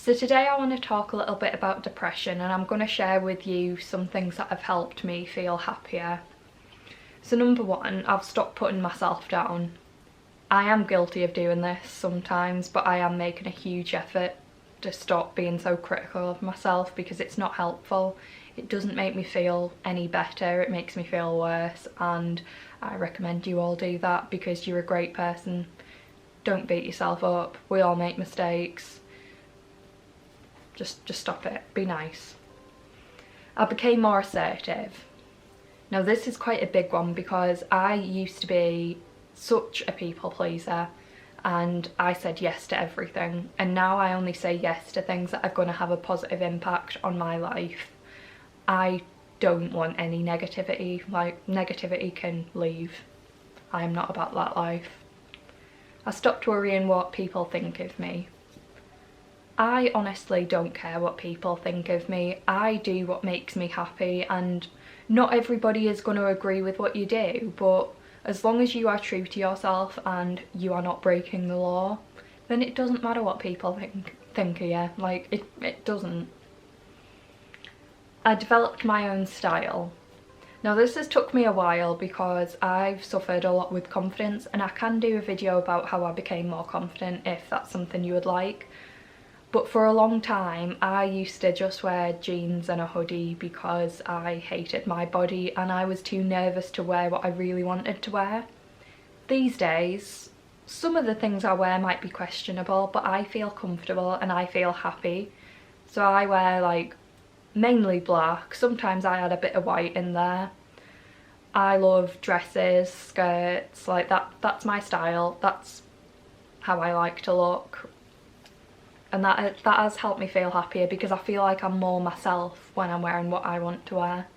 So today I want to talk a little bit about depression, and I'm going to share with you some things that have helped me feel happier. So number one, I've stopped putting myself down. I am guilty of doing this sometimes, but I am making a huge effort to stop being so critical of myself because it's not helpful. It doesn't make me feel any better, it makes me feel worse, and I recommend you all do that because you're a great person. Don't beat yourself up, we all make mistakes. Just stop it, be nice. I became more assertive. Now this is quite a big one because I used to be such a people pleaser and I said yes to everything, and now I only say yes to things that are going to have a positive impact on my life. I don't want any negativity, like negativity can leave. I am not about that life. I stopped worrying what people think of me. I honestly don't care what people think of me. I do what makes me happy, and not everybody is going to agree with what you do, but as long as you are true to yourself and you are not breaking the law, then it doesn't matter what people think of you. Like, it doesn't. I developed my own style. Now this has took me a while because I've suffered a lot with confidence, and I can do a video about how I became more confident if that's something you would like. But for a long time I used to just wear jeans and a hoodie because I hated my body and I was too nervous to wear what I really wanted to wear. These days, some of the things I wear might be questionable, but I feel comfortable and I feel happy. So I wear like mainly black, sometimes I add a bit of white in there. I love dresses, skirts, like that's my style, that's how I like to look. And that has helped me feel happier because I feel like I'm more myself when I'm wearing what I want to wear.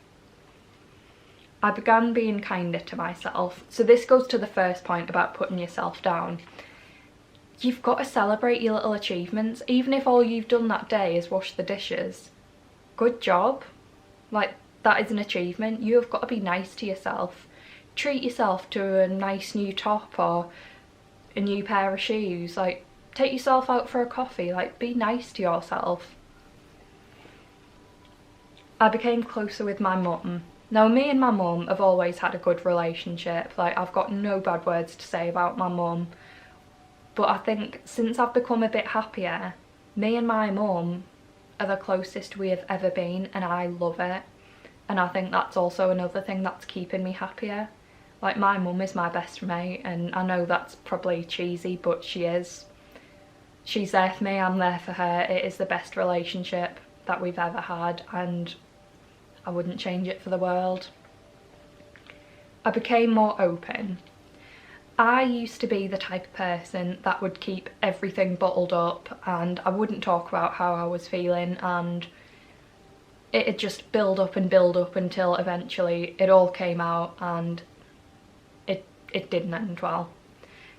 I began being kinder to myself. So this goes to the first point about putting yourself down. You've got to celebrate your little achievements, even if all you've done that day is wash the dishes. Good job. Like, that is an achievement. You have got to be nice to yourself. Treat yourself to a nice new top or a new pair of shoes. Like, take yourself out for a coffee, like be nice to yourself. I became closer with my mum. Now me and my mum have always had a good relationship, like I've got no bad words to say about my mum, but I think since I've become a bit happier, me and my mum are the closest we have ever been, and I love it. And I think that's also another thing that's keeping me happier. Like, my mum is my best mate, and I know that's probably cheesy, but she is. She's there for me, I'm there for her. It is the best relationship that we've ever had, and I wouldn't change it for the world. I became more open. I used to be the type of person that would keep everything bottled up and I wouldn't talk about how I was feeling, and it'd just build up until eventually it all came out, and it didn't end well.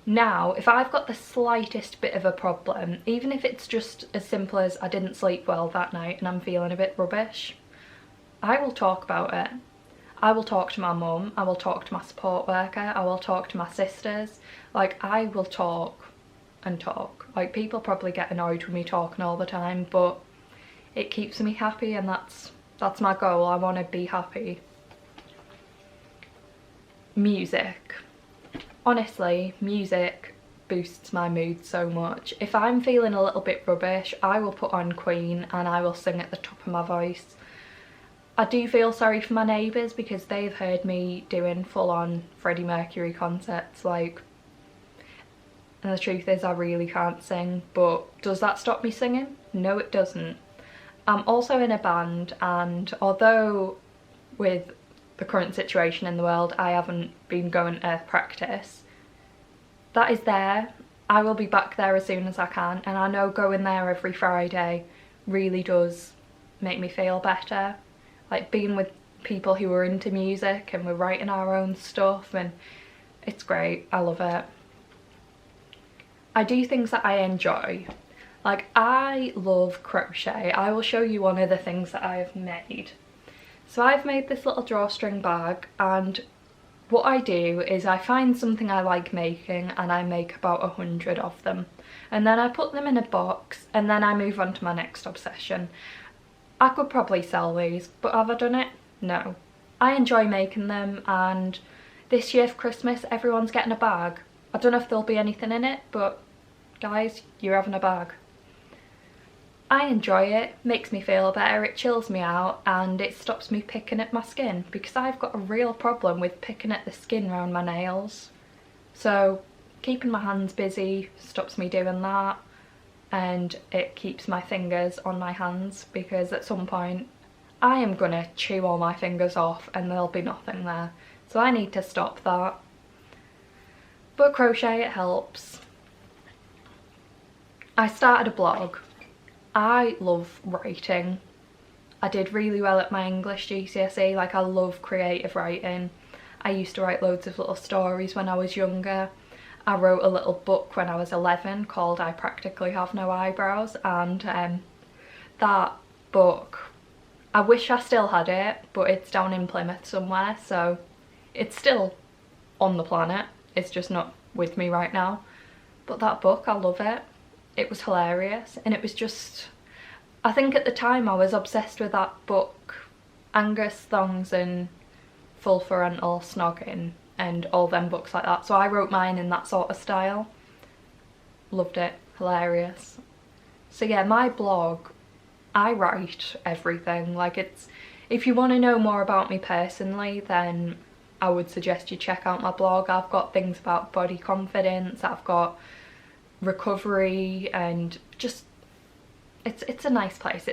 Now, if I've got the slightest bit of a problem, even if it's just as simple as I didn't sleep well that night and I'm feeling a bit rubbish, I will talk about it. I will talk to my mum, I will talk to my support worker, I will talk to my sisters. Like, I will talk and talk. Like, people probably get annoyed with me talking all the time, but it keeps me happy, and that's my goal. I want to be happy. Music. Honestly, music boosts my mood so much. If I'm feeling a little bit rubbish, I will put on Queen and I will sing at the top of my voice. I do feel sorry for my neighbours because they've heard me doing full-on Freddie Mercury concerts, like, and the truth is I really can't sing, but does that stop me singing? No, it doesn't. I'm also in a band, and although with the current situation in the world I haven't been going to practice, that is there. I will be back there as soon as I can, and I know going there every Friday really does make me feel better. Like, being with people who are into music and we're writing our own stuff, and it's great. I love it. I do things that I enjoy. Like, I love crochet. I will show you one of the things that I have made. So I've made this little drawstring bag, and what I do is I find something I like making and I make about 100 of them, and then I put them in a box and then I move on to my next obsession. I could probably sell these, but have I done it? No. I enjoy making them, and this year for Christmas everyone's getting a bag. I don't know if there'll be anything in it, but guys, you're having a bag. I enjoy it, makes me feel better, it chills me out, and it stops me picking at my skin, because I've got a real problem with picking at the skin around my nails. So keeping my hands busy stops me doing that, and it keeps my fingers on my hands, because at some point I am gonna chew all my fingers off and there'll be nothing there. So I need to stop that. But crochet, it helps. I started a blog. I love writing. I did really well at my English GCSE, like I love creative writing. I used to write loads of little stories when I was younger. I wrote a little book when I was 11 called I Practically Have No Eyebrows, and that book, I wish I still had it, but it's down in Plymouth somewhere, so it's still on the planet, it's just not with me right now. But that book, I love it. It was hilarious, and it was just, I think at the time I was obsessed with that book, Angus Thongs and Full Parental Snogging and all them books like that, so I wrote mine in that sort of style. Loved it, hilarious. So yeah, my blog, I write everything. Like, it's, if you want to know more about me personally, then I would suggest you check out my blog. I've got things about body confidence, I've got recovery, and just it's a nice place.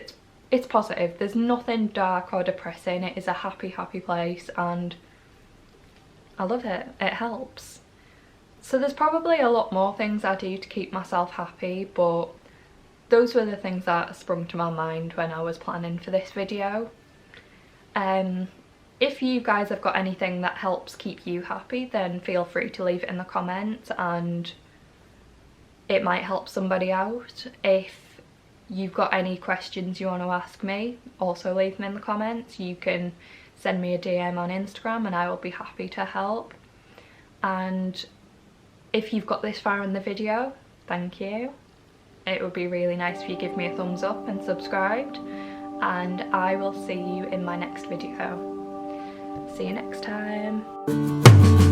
It's positive, there's nothing dark or depressing. It is a happy place, and I love it. It helps. So there's probably a lot more things I do to keep myself happy, but those were the things that sprung to my mind when I was planning for this video. If you guys have got anything that helps keep you happy, then feel free to leave it in the comments and it might help somebody out. If you've got any questions you want to ask me, also leave them in the comments. You can send me a DM on Instagram and I will be happy to help. And if you've got this far in the video, thank you. It would be really nice if you give me a thumbs up and subscribed, and I will see you in my next video. See you next time.